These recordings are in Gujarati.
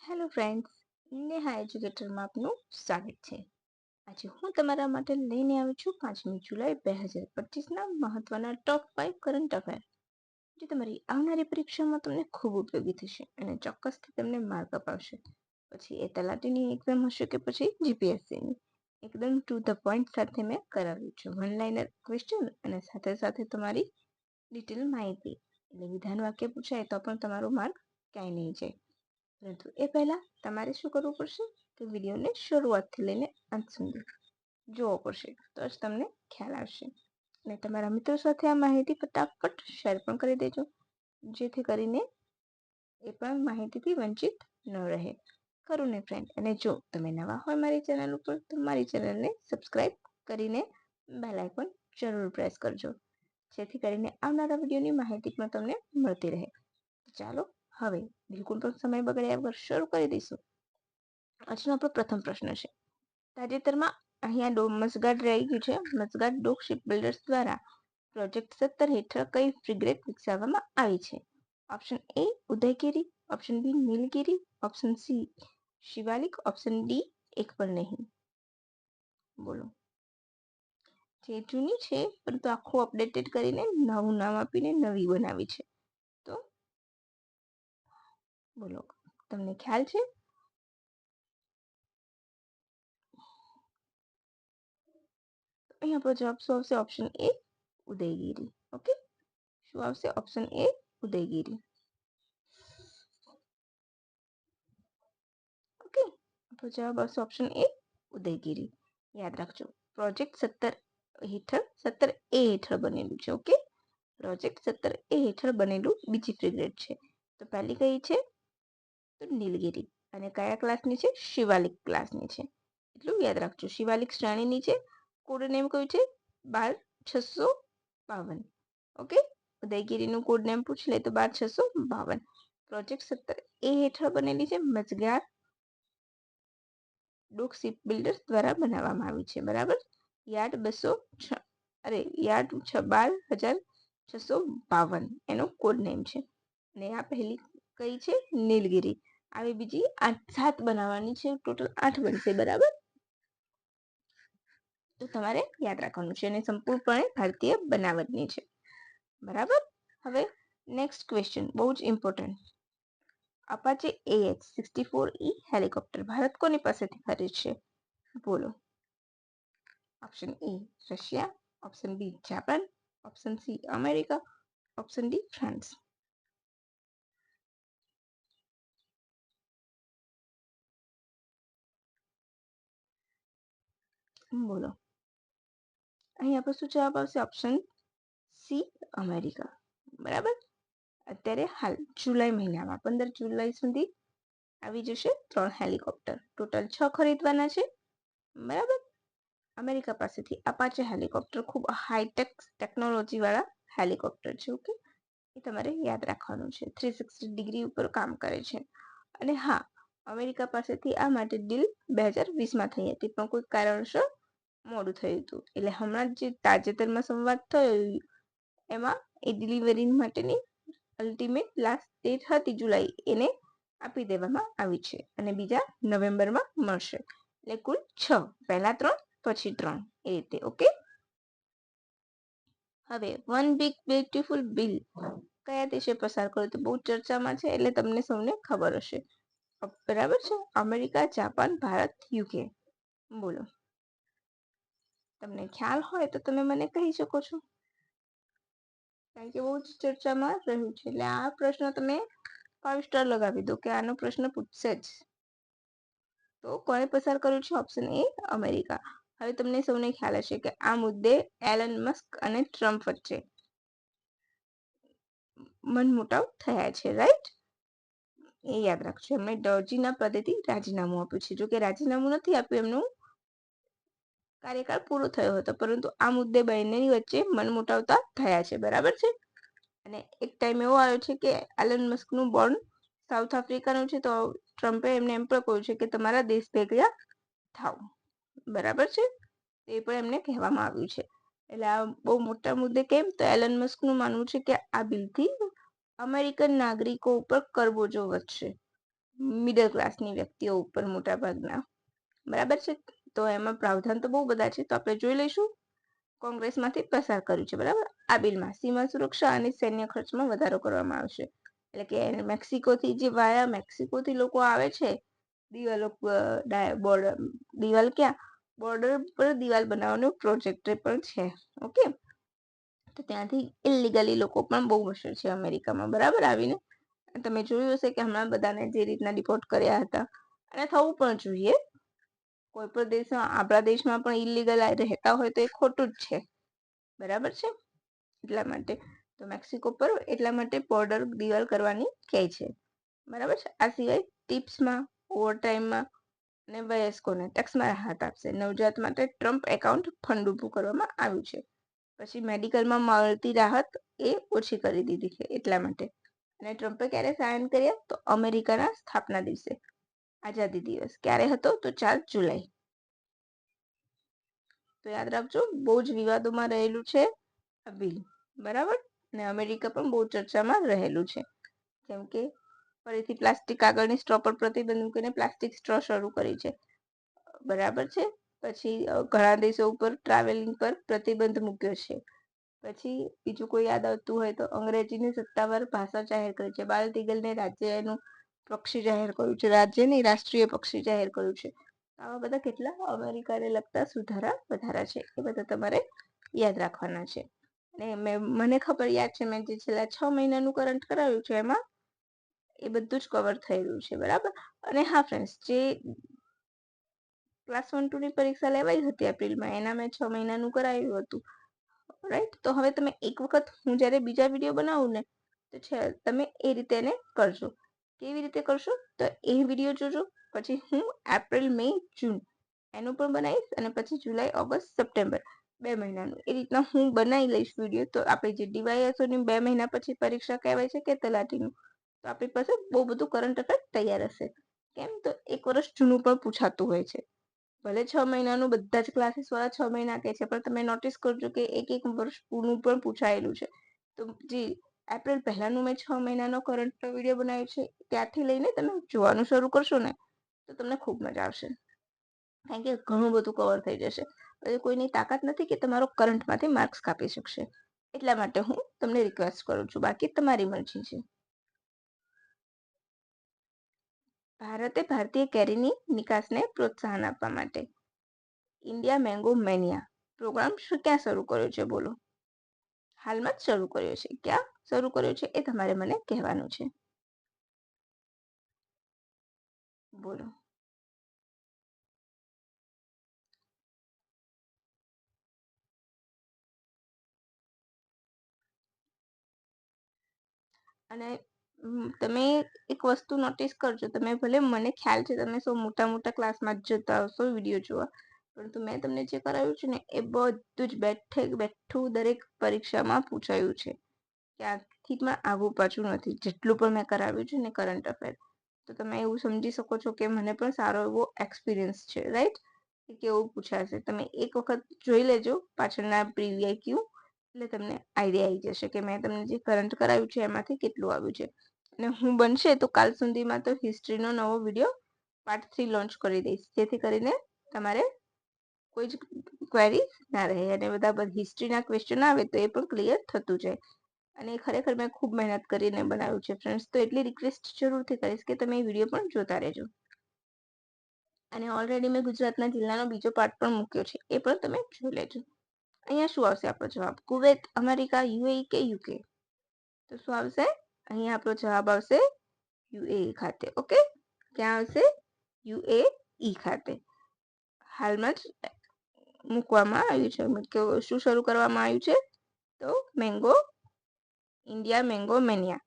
હેલો ફ્રેન્ડ્સ, નેહા એજ્યુકેટરમાં આપનું સ્વાગત છે. આજે હું તમારા માટે લઈને આવી છું 5મી જુલાઈ 2025ના મહત્વના ટોપ 5 કરંટ અફેર, જે તમારી આવનારી પરીક્ષામાં તમને ખૂબ ઉપયોગી થશે અને ચોક્કસથી તમને માર્ક અપાવશે. પછી એ તલાટીની એક્ઝામ હશે કે પછી જીપીએસસીની, એકદમ ટુ ધ પોઈન્ટ સાથે મેં કરાવ્યું છે. વન લાઇનર ક્વેશ્ચન અને સાથે સાથે તમારી ડિટેલ માહિતી, એટલે વિધાન વાક્ય પૂછાય તો પણ તમારો માર્ક ક્યાંય નહીં જાય. પરંતુ એ પહેલાં તમારે શું કરવું પડશે કે વિડીયોને શરૂઆતથી લઈને અંત સુધી જોવો પડશે, તો જ તમને ખ્યાલ આવશે. અને તમારા મિત્રો સાથે આ માહિતી ફટાફટ શેર પણ કરી દેજો, જેથી કરીને એ પણ માહિતીથી વંચિત ન રહે. ખરું ને ફ્રેન્ડ? અને જો તમે નવા હોય મારી ચેનલ ઉપર, તો મારી ચેનલને સબસ્ક્રાઈબ કરીને બેલ આઇકોન જરૂર પ્રેસ કરજો, જેથી કરીને આવનારા વિડીયોની માહિતી પણ તમને મળતી રહે. ચાલો હવે બિલકુલ પણ સમય બગાડ્યા વગર શરૂ કરી દઈશું. આજનો આપણો પ્રથમ પ્રશ્ન છે. તાજેતરમાં અહીંયા મસગાડ રહી ગયું છે. મસગાડ ડોક શિપ બિલ્ડર્સ દ્વારા પ્રોજેક્ટ 17 હેઠળ કઈ ફ્રિગેટ વિકસાવવામાં આવી છે? Option A Udaygiri, option B Nilgiri, option C Shivalik, option D એક પણ નહીં. બોલો. જે જૂની છે પરંતુ આખું અપડેટેડ કરીને નવું નામ આપીને નવી બનાવી છે. તો બોલો, તમને ખ્યાલ છે? અહીં આપણો જવાબ શું આવશે? Option A Udayagiri. ઓકે, શું આવશે? Option A Udayagiri. ઓકે, આપણો જવાબ આવશે ઓપ્શન એ ઉદયગીરી. યાદ રાખજો, પ્રોજેક્ટ 17 હેઠળ 17A હેઠળ બનેલું છે. ઓકે, પ્રોજેક્ટ 17A હેઠળ બનેલું બીજી ફ્રિગેટ છે. તો પહેલી કઈ છે? તો નીલગિરી. અને કયા ક્લાસની છે? શિવાલિક ક્લાસની છે. એટલું યાદ રાખજો. શિવાલિક શ્રેણીની છે. કોડ નેમ કયું છે? 12652. ઓકે, ઉદયગીરીનું કોડ નેમ પૂછી લે તો 12652. પ્રોજેક્ટ 17A હેઠળ બનેલી છે. મસગાડ ડોક શિપ બિલ્ડર્સ દ્વારા બનાવવામાં આવી છે. બરાબર. યાર્ડ 12652 એનો કોડ નેમ છે. અને આ પહેલી કઈ છે? નીલગિરી. આવી બીજી 7 બનાવવાની છે. ટોટલ 8 બનશે. બરાબર. તો તમારે યાદ રાખવાનું છે, અને સંપૂર્ણપણે ભારતીય બનાવટની છે. બરાબર. હવે નેક્સ્ટ ક્વેશ્ચન, બહુ જ important. Apache AH-64E helicopter Bharat કોની પાસેથી ખરીદશે? બોલો. Option A Russia, option B Japan, option C America, option D France. બોલો. અહીં આપણો શું જવાબ આવશે? Option C America. બરાબર. અત્યારે હાલ જુલાઈ મહિનામાં 15 જુલાઈ સુધી આવી જશે 3 હેલિકોપ્ટર. ટોટલ 6 ખરીદવાના છે. બરાબર. અમેરિકા પાસેથી અપાચે હેલિકોપ્ટર ખૂબ હાઈટેક ટેકનોલોજી વાળા હેલિકોપ્ટર છે. ઓકે, એ તમારે યાદ રાખવાનું છે. 360 ડિગ્રી ઉપર કામ કરે છે. અને હા, અમેરિકા પાસેથી આ માટે ડીલ 2020માં થઈ હતી, પણ કોઈ કારણસર મોડું થયું હતું. એટલે હમણાં જે તાજેતરમાં સંવાદ થયો એમાં એ ડિલિવરી માટેની અલ્ટિમેટ લાસ્ટ ડેટ હતી જુલાઈ, એને આપી દેવામાં આવી છે અને બીજા નવેમ્બરમાં મળશે. એટલે કુલ 6, પહેલા 3 પછી 3, એ રીતે. ઓકે, હવે વન બિગ બ્યુટીફુલ બિલ કયા દેશે પસાર કર્યું? તો બહુ ચર્ચામાં છે, એટલે તમને સૌને ખબર હશે. બરાબર છે. America, Japan, Bharat, UK. બોલો. તમને ખ્યાલ હોય તો તમે મને કહી શકો છો, કારણ કે બહુ જ ચર્ચામાં રહ્યું છે. એટલે આ પ્રશ્ન તમે 5 સ્ટાર લગાવી દો કે આનો પ્રશ્ન પૂછશે જ. તો કોણે પસાર કર્યું છે? ઓપ્શન એ અમેરિકા. હવે તમને સૌને ખ્યાલ હશે કે આ મુદ્દે એલન મસ્ક અને ટ્રમ્પ વચ્ચે મનમોટાવ થયા છે. રાઈટ? એ યાદ રાખજો. એમણે ડોજીના પદેથી રાજીનામું આપ્યું છે. જો કે રાજીનામું નથી આપ્યું, એમનું કાર્યકાળ પૂરો થયો હતો, પરંતુ આ મુદ્દે બંનેની વચ્ચે મનમોટાવતા થયા છે. બરાબર છે. અને એક ટાઈમ એવો આવ્યો છે કે એલન મસ્કનું બોર્ન સાઉથ આફ્રિકાનું છે, તો ટ્રમ્પે એમને એમ પણ કહ્યું છે કે તમારા દેશ ભેગા થાવ. બરાબર છે. એ પણ એમને કહેવામાં આવ્યું છે. એટલે આ બહુ મોટા મુદ્દે કેમ? તો એલન મસ્કનું માનવું છે કે આ બિલથી અમેરિકન નાગરિકો ઉપર કરબોજો વધશે. મિડલ ક્લાસની વ્યક્તિઓ ઉપર મોટા ભાગના, બરાબર છે. તો એમાં પ્રાવધાન તો બહુ બધા છે, તો આપણે જોઈ લઈશું. કોંગ્રેસમાંથી પસાર કર્યું છે, બરાબર. આ બિલમાં સીમા સુરક્ષા અને સૈન્ય ખર્ચમાં વધારો કરવામાં આવશે. એટલે કે મેક્સિકોથી જે વાયા મેક્સિકોથી લોકો આવે છે દિવાલો બોર્ડર, દિવાલ ક્યાં, બોર્ડર પર દિવાલ બનાવવાનો પ્રોજેક્ટ પણ છે. ઓકે, તો ત્યાંથી ઇલીગલી લોકો પણ બહુ મશહૂર છે અમેરિકામાં, બરાબર. આવીને તમે જોયું હશે કે હમણાં બધાને જે રીતના ડિપોર્ટ કર્યા હતા, અને થવું પણ જોઈએ. કોઈ પણ દેશમાં, આપણા દેશમાં પણ ઇલીગલ રહેતા હોય તો એ ખોટું જ છે, બરાબર છે. એટલા માટે તો મેક્સિકો પર એટલા માટે બોર્ડર દિવાલ કરવાની કહે છે, બરાબર છે. આ સિવાય ટિપ્સમાં, ઓવરટાઈમમાં અને વયસ્કોને ટેક્સમાં રાહત આપશે. નવજાત માટે ટ્રમ્પ એકાઉન્ટ ફંડ ઊભું કરવામાં આવ્યું છે. પછી મેડિકલમાં મળતી રાહત એ ઓછી કરી દીધી છે એટલા માટે. અને ટ્રમ્પે ક્યારે સાઇન કર્યા, તો અમેરિકાના સ્થાપના દિવસે. આઝાદી દિવસ ક્યારે હતો, તો 4 જુલાઈ. તો યાદ રાખજો, બહુ જ વિવાદોમાં રહેલું છે આ બિલ, બરાબર. અને અમેરિકા પણ બહુ ચર્ચામાં રહેલું છે, કેમ કે ફરીથી પ્લાસ્ટિક કાગળની સ્ટ્રો પર પ્રતિબંધ મૂકીને પ્લાસ્ટિક સ્ટ્રો શરૂ કરી છે, બરાબર છે. પછી ઘણા દેશો ઉપર ટ્રાવેલિંગ પર પ્રતિબંધ મૂક્યો છે. પછી બીજું કોઈ યાદ આવતું હોય તો અંગ્રેજીની સત્તાવાર ભાષા જાહેર કરી છે. બાલ તિગલને રાજ્યનું પક્ષી જાહેર કર્યું છે, રાજ્યની રાષ્ટ્રીય પક્ષી જાહેર કર્યું છે. આવા બધા કેટલા અમેરિકાને લગતા સુધારા વધારા છે, એ બધા તમારે યાદ રાખવાના છે. અને મને ખબર યાદ છે, મેં જે છેલ્લા 6 મહિનાનું કરંટ કરાવ્યું છે એમાં એ બધું જ કવર થઈ રહ્યું છે, બરાબર. અને હા ફ્રેન્ડ્સ, જે ક્લાસ 1 2 ની પરીક્ષા લેવાઈ હતી એપ્રિલમાં, એના મેં 6 મહિનાનું કરાવ્યું હતું, રાઈટ. તો હવે તમે એક વખત હું જ્યારે બીજા વિડીયો બનાવું ને, તો છે તમે એ રીતે એને કરજો. કેવી રીતે કરશો, તો એ વિડીયો જોજો. પછી હું એપ્રિલ, મે, જૂન એનું પણ બનાવીશ, અને પછી જુલાઈ, ઓગસ્ટ, સપ્ટેમ્બર 2 મહિનાનું એ રીતના હું બનાવી લઈશ વિડીયો. તો આપણે જે ડીવાયએસઓની 2 મહિના પછી પરીક્ષા કહેવાય છે કે તલાટીનું, તો આપણી પાસે બહુ બધું કરંટ અફેર તૈયાર હશે. કેમ, તો 1 વર્ષ જૂનું પણ પૂછાતું હોય છે. ભલે 6 મહિનાનું બધા જ ક્લાસીસ વાળા 6 મહિના કહે છે, પણ તમે નોટિસ કરજો કે એક વર્ષ પૂરું પણ પૂછાયેલું છે. તો જે એપ્રિલ પહેલાનું મેં 6 મહિનાનો કરંટ વિડીયો બનાવ્યો છે, ત્યાંથી લઈને તમે જોવાનું શરૂ કરશો ને, તો તમને ખૂબ મજા આવશે. કારણ કે ઘણું બધું કવર થઈ જશે. પછી કોઈની તાકાત નથી કે તમારો કરંટમાંથી માર્ક્સ કાપી શકશે. એટલા માટે હું તમને રિક્વેસ્ટ કરું છું, બાકી તમારી મરજી છે. ભારતે ભારતીય કેરીની નિકાસને પ્રોત્સાહન આપવા માટે ઇન્ડિયા મેંગો મેનિયા પ્રોગ્રામ ક્યાં શરૂ કર્યો છે, બોલો. હાલમાં જ શરૂ કર્યો છે. ક્યાં શરૂ કર્યો છે એ તમારે મને કહેવાનું છે, બોલો. અને તમે એક વસ્તુ નોટિસ કરજો, તમે ભલે, મને ખ્યાલ છે તમે સૌ મોટા મોટા ક્લાસમાં જ જતા હશો વિડીયો જોવા, પરંતુ મેં તમને જે કરાવ્યું છે ને એ બધું જ બેઠું દરેક પરીક્ષામાં પૂછાયું છે. ક્યાંથી પણ આગું પાછું નથી, જેટલું પણ મેં કરાવ્યું છે ને કરંટ અફેર. તો તમે એવું સમજી શકો છો કે મને પણ સારો એવો એક્સપિરિયન્સ છે, રાઈટ. કે કેવું પૂછાશે, તમે એક વખત જોઈ લેજો પાછળના પ્રીવિયસ ક્યુ, એટલે તમને આઈડિયા આવી જશે કે મેં તમને જે કરંટ કરાવ્યું છે એમાંથી કેટલું આવ્યું છે. અને હું બનશે તો કાલ સુધીમાં તો હિસ્ટ્રીનો નવો વિડીયો પાર્ટ 3 લોન્ચ કરી દઈશ, જેથી કરીને તમારે કોઈ જ ક્વેરી ના રહે, અને બધા હિસ્ટ્રીના ક્વેશ્ચન આવે તો એ પણ ક્લિયર થતું જાય. અને ખરેખર મેં ખૂબ મહેનત કરીને બનાવ્યું છે ફ્રેન્ડ્સ, તો એટલી રિક્વેસ્ટ જરૂરથી કરીશ કે તમે એ વિડીયો પણ જોતા રહેજો. અને ઓલરેડી મેં ગુજરાતના જિલ્લાનો બીજો પાર્ટ પણ મૂક્યો છે, એ પણ તમે જોઈ લેજો. અહીંયા શું આવશે આપણો જવાબ, કુવૈત, અમેરિકા, યુએઈ કે યુકે. તો શું આવશે, અહીંયા આપણો જવાબ આવશે યુએઈ ખાતે. ઓકે, ક્યાં આવશે, યુએઈ ખાતે. હાલમાં જ મૂકવામાં આવ્યું છે, શું શરૂ કરવામાં આવ્યું છે, તો મેંગો ઇન્ડિયા મેંગો મેનિયા,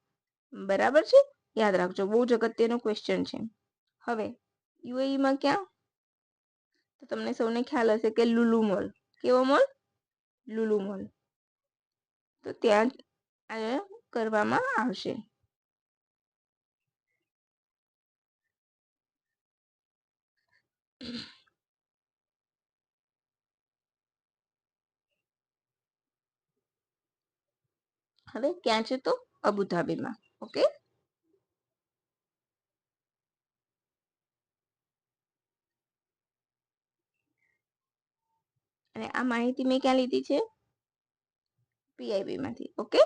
બરાબર છે. યાદ રાખજો, બહુ જ અગત્યનો ક્વેશ્ચન છે. હવે યુએઈમાં ક્યાં, તો તમને સૌને ખ્યાલ હશે કે લુલુ મોલ. કેવો મોલ, લુલુ મોલ. તો ત્યાં કરવામાં આવશે. હવે ક્યાં છે, તો અબુધાબીમાં. ઓકે, અને આ માહિતી મેં ક્યાં લીધી છે? PIB માંથી. ઓકે,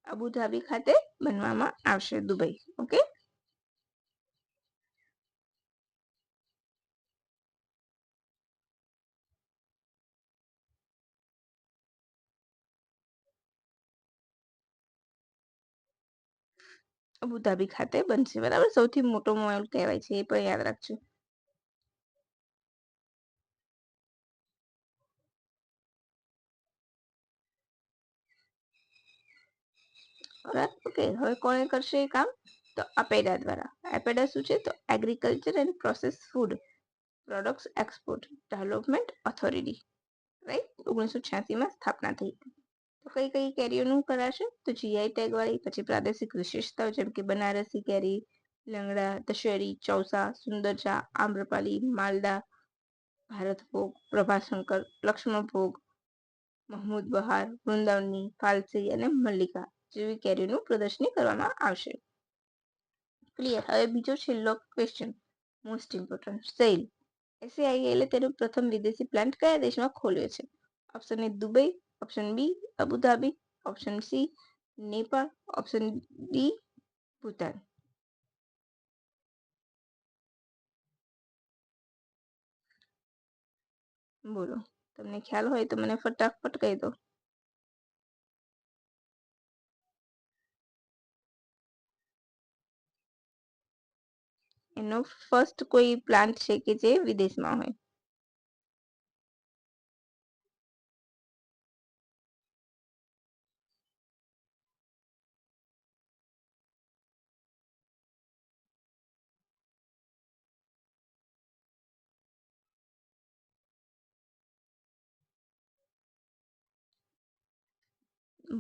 અબુધાબી ખાતે બનવામાં આવશે, દુબઈ. ઓકે, અબુધાબી ખાતે બનશે, બરાબર. સૌથી મોટો મોલ કહેવાય છે, એ પણ યાદ રાખજો. ઓકે, હવે કોણે કરશે એ કામ? તો અપેડા દ્વારા. અપેડા શું છે? તો agriculture and process food products export development authority, right. 1986 માં સ્થાપના થઈ હતી. તો કઈ કઈ કેરીઓનું કરાશે? તો GI ટેગ વાળી, પછી પ્રાદેશિક વિશેષતાઓ જેમ કે બનારસી કેરી, લંગડા, દશેરી, ચૌસા, સુંદરજા, આમ્રપાલી, માલદા, ભારત ભોગ, પ્રભાશંકર, લક્ષ્મણ ભોગ, મહમૂદ બહાર, વૃંદાવની, ફાલસી અને મલ્લિકા જેવી કેરીઓનું પ્રદર્શની કરવામાં આવશે. ક્લિયર. હવે બીજો છેલ્લો question, most important. SAIL SAIL તેનો પ્રથમ વિદેશી પ્લાન્ટ કયા દેશમાં ખોલ્યો છે? Option A Dubai, option B Abu Dhabi, option C Nepal, option D Bhutan. બોલો, તમને ખ્યાલ હોય તો મને ફટાફટ કહી દો. એનો ફર્સ્ટ કોઈ પ્લાન્ટ છે કે જે વિદેશમાં હોય?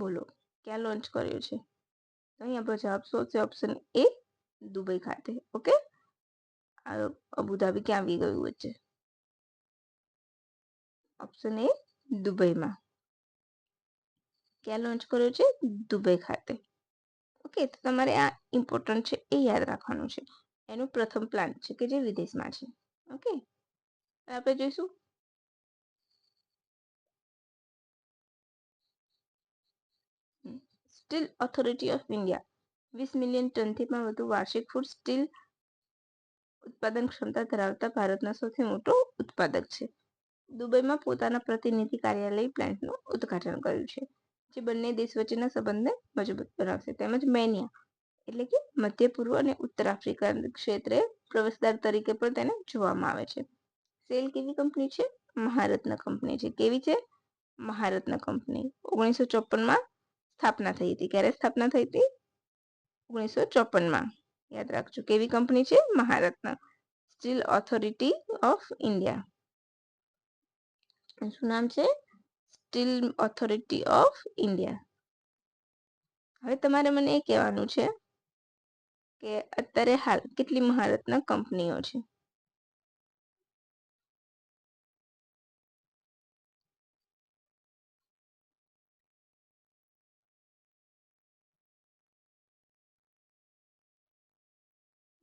બોલો, ક્યાં લોન્ચ કર્યો છે? તો અહીં આપણો જવાબ શું છે? ઓપ્શન એ દુબઈ ખાતે. ઓકે, અબુધાબી ક્યાં આવી ગયું વચ્ચે? ઓપ્શન એ દુબઈમાં. ક્યાં લોન્ચ કર્યો છે? દુબઈ ખાતે. ઓકે, તો તમારે આ ઇમ્પોર્ટન્ટ છે, એ યાદ રાખવાનું છે. એનું પ્રથમ પ્લાન્ટ છે કે જે વિદેશમાં છે. ઓકે, આપણે જોઈશું Steel Authority of India 20 million ટનથી પણ વધુ વાર્ષિક ફૂડ સ્ટીલ ઉત્પાદન ક્ષમતા ધરાવતા ભારતના સૌથી મોટો ઉત્પાદક છે. દુબઈમાં પોતાના પ્રતિનિધિ કાર્યાલય પ્લાન્ટનું ઉદ્ઘાટન કર્યું છે, જે બંને દેશ વચ્ચેના સંબંધને મજબૂત બનાવશે. તેમજ મેનિયા એટલે કે મધ્ય પૂર્વ અને ઉત્તર આફ્રિકા ક્ષેત્રે પ્રવેશદાર તરીકે પણ તેને જોવામાં આવે છે. સેલ કેવી કંપની છે? મહારત્ન કંપની છે. કેવી છે? મહારત્ન કંપની. 1954માં સ્થાપના થઈ હતી. ક્યારે સ્થાપના થઈ હતી? 1954માં. યાદ રાખજો, કેવી કંપની છે? Maharatna. Steel Authority of India. શું નામ છે? Steel Authority of India. હવે તમારે મને એ કહેવાનું છે કે અત્યારે હાલ કેટલી મહારત્ન કંપનીઓ છે?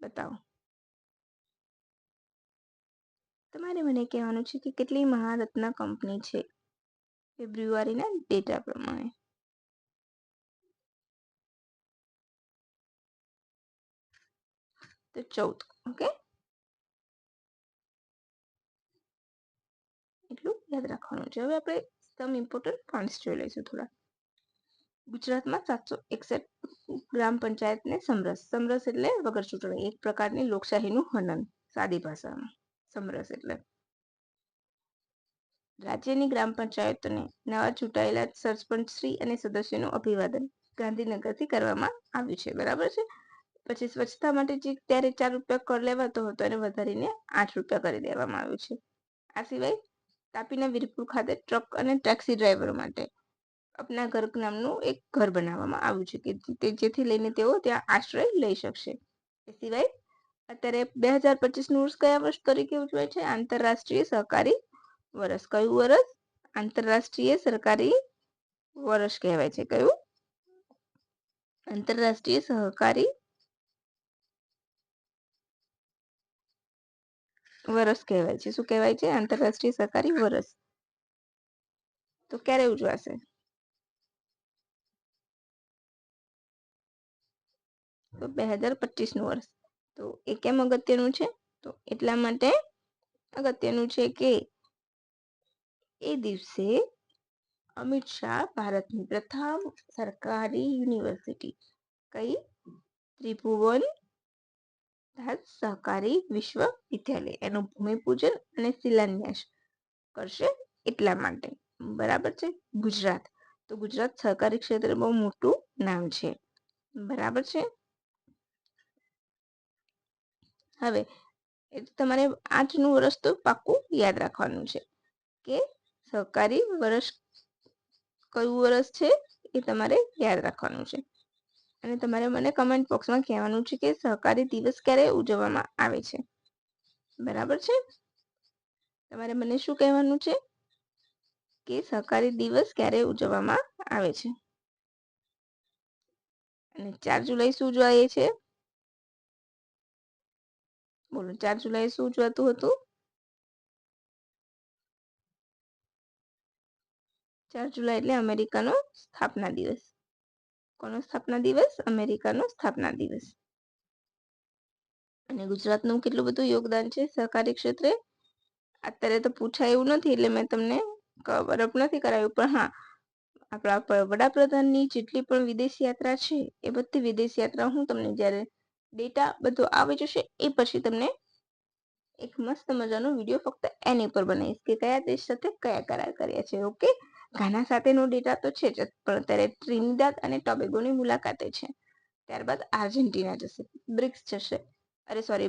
બતાવો. તમારે મને કહેવાનું છે કે કેટલી મહારત્ન કંપની છે ફેબ્રુઆરીના ડેટા પ્રમાણે. તો 14. ઓકે, એટલું યાદ રાખવાનું છે. હવે આપણે સમ ઇમ્પોર્ટન્ટ પોઈન્ટ્સ જોઈ લઈશું થોડા. ગુજરાતમાં 761 ગ્રામ પંચાયતને સમરસ. સમરસ એટલે વગર ચૂંટણી, એક પ્રકારની લોકશાહીનું હનન, સાદી ભાષામાં સમરસ એટલે. રાજ્યની ગ્રામ પંચાયતોને નવા ચૂંટાયેલા સરપંચશ્રી અને સદસ્યોનું અભિવાદન ગાંધીનગરથી કરવામાં આવ્યું છે, બરાબર છે. પછી સ્વચ્છતા માટે જે ત્યારે 4 રૂપિયા કર લેવાતો હતો એને વધારીને 8 રૂપિયા કરી દેવામાં આવ્યું છે. આ સિવાય તાપીના વીરપુર ખાતે ટ્રક અને ટેક્સી ડ્રાઈવરો માટે અપના ઘર નામનું એક ઘર બનાવવામાં આવ્યું છે કે જેથી લઈને તેઓ ત્યાં આશ્રય લઈ શકશે. એ સિવાય અત્યારે 2025નું વર્ષ કયા વર્ષ તરીકે ઉજવાય છે? આંતરરાષ્ટ્રીય સહકારી વર્ષ. કયું વર્ષ? આંતરરાષ્ટ્રીય સરકારી વર્ષ કહેવાય છે. કયું? આંતરરાષ્ટ્રીય સહકારી વર્ષ કહેવાય છે. શું કહેવાય છે? આંતરરાષ્ટ્રીય સહકારી વર્ષ. તો ક્યારે ઉજવાશે? તો 2025નું વર્ષ. તો એ કેમ અગત્યનું છે? તો એટલા માટે અગત્યનું છે કે એ દિવસે અમિત શાહ ભારતની પ્રથમ સરકારી યુનિવર્સિટી કઈ? ત્રિભુવન સહકારી વિશ્વવિદ્યાલય એનું ભૂમિપૂજન અને શિલાન્યાસ કરશે એટલા માટે. બરાબર છે. ગુજરાત. તો ગુજરાત સહકારી ક્ષેત્રે બહુ મોટું નામ છે. બરાબર છે. હવે તમારે આજનું વર્ષ તો પાક્કું યાદ રાખવાનું છે કે સહકારી વર્ષ કયું વર્ષ છે એ તમારે યાદ રાખવાનું છે. અને તમારે મને કમેન્ટ બોક્સમાં કહેવાનું છે કે સહકારી દિવસ ક્યારે ઉજવવામાં આવે છે. બરાબર છે. તમારે મને શું કહેવાનું છે કે સહકારી દિવસ ક્યારે ઉજવવામાં આવે છે. અને 4 જુલાઈ શું ઉજવાય છે? બોલો, 4 જુલાઈ શું ઉજવાતું હતું? 4 જુલાઈ એટલે અમેરિકાનો સ્થાપના દિવસ. કોનો સ્થાપના દિવસ? અમેરિકાનો સ્થાપના દિવસ. અને ગુજરાતનું કેટલું બધું યોગદાન છે સહકારી ક્ષેત્રે? અત્યારે તો પૂછાય એવું નથી એટલે મેં તમને કવર અપ નથી કરાવ્યું, પણ હા, આપણા વડાપ્રધાનની જેટલી પણ વિદેશ યાત્રા છે એ બધી વિદેશ યાત્રા હું તમને જ્યારે ડેટા બધું આવી જશે એ પછી તમને એક મસ્ત મજાનો વિડીયો ફક્ત એની પર બનાવીશ કે કયા દેશ સાથે કયા કરાર કર્યા છે. ઓકે, ઘાના સાથેનો ડેટા તો છે જ, પણ અત્યારે ટ્રિનિદાદ અને ટોબેગોની મુલાકાતે છે. ત્યારબાદ આર્જેન્ટિના જશે, બ્રિક્સ જશે,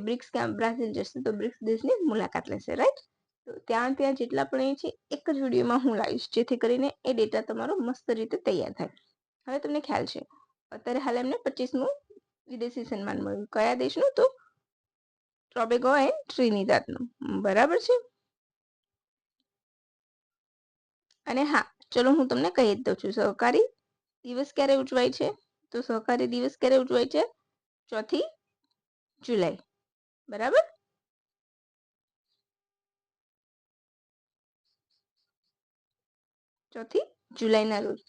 બ્રિક્સ ક્યાં? બ્રાઝિલ જશે, તો બ્રિક્સ દેશની મુલાકાત લેશે, રાઈટ? તો ત્યાં જેટલા પણ એ છે એક જ વિડીયોમાં હું લાવીશ, જેથી કરીને એ ડેટા તમારો મસ્ત રીતે તૈયાર થાય. હવે તમને ખ્યાલ છે અત્યારે હાલ એમને 25મું વિદેશી સન્માન મળ્યું. કયા દેશનું? તો ટોબેગો એન્ડ ટ્રિનિદાદનું. બરાબર છે. અને હા, ચલો હું તમને કહી જ દઉં છું સહકારી દિવસ ક્યારે ઉજવાય છે. તો સહકારી દિવસ ક્યારે ઉજવાય છે? 4 જુલાઈ. બરાબર. 4 જુલાઈના રોજ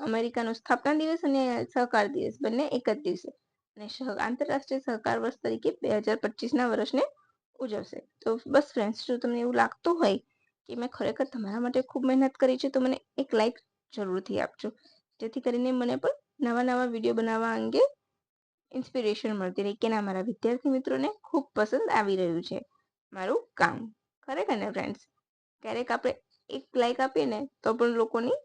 અમેરિકાનો સ્થાપના દિવસ અને સહકાર દિવસ બંને એક જ દિવસે, અને આંતરરાષ્ટ્રીય સહકાર વર્ષ તરીકે 2025ના વર્ષને ઉજવશે. તો બસ ફ્રેન્ડ્સ, જો તમને એવું લાગતું હોય કે મેં ખરેખર તમારા માટે ખૂબ મહેનત કરી છે તો મને એક લાઈક જરૂરથી આપજો, જેથી કરીને મને પણ નવા નવા વિડીયો બનાવવા અંગે ઇન્સ્પિરેશન મળતી રહી કે ના, મારા વિદ્યાર્થી મિત્રોને ખૂબ પસંદ આવી રહ્યું છે મારું કામ. ખરેખર ને ફ્રેન્ડ્સ, ક્યારેક આપણે એક લાઈક આપીએ ને તો પણ લોકોની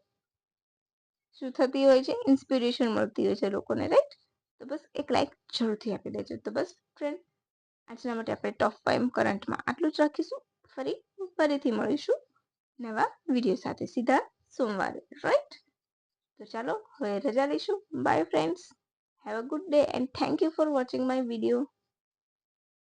શું થતી હોય છે? ઇન્સ્પિરેશન મળતી હોય છે લોકોને, રાઈટ? તો બસ એક લાઈક જરૂરથી આપી દેજો. તો બસ ફ્રેન્ડ, આજના માટે આપણે ટોપ 5 કરંટમાં આટલું જ રાખીશું. ફરીથી મળીશું નવા વિડીયો સાથે સીધા સોમવારે, રાઈટ? તો ચાલો હવે રજા લઈશું. By friends, have a good day and thank you for watching my video.